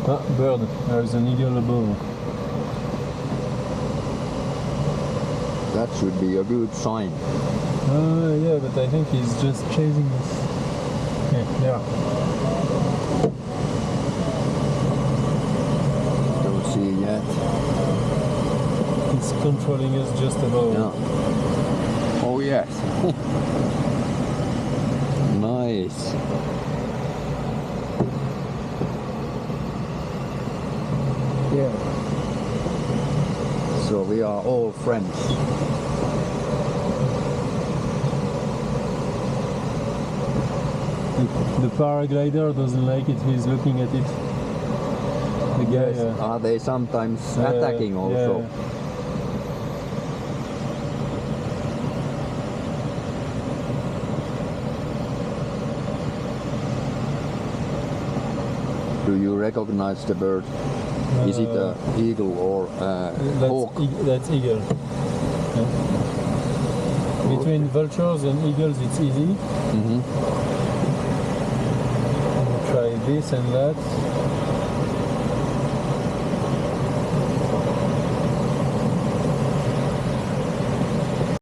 Ah, bird. There is an eagle above. That should be a good sign. Yeah, but I think he's just chasing us. Yeah, there. Don't see yet. He's controlling us just above. Yeah. Oh yes. Nice. Yeah. So we are all friends. The paraglider doesn't like it, he's looking at it. The guy, Yes. Are they sometimes attacking also? Yeah. Do you recognize the bird? Is it an eagle or a hawk? That's eagle. Yeah. Between vultures and eagles it's easy. Mm-hmm. Try this and that.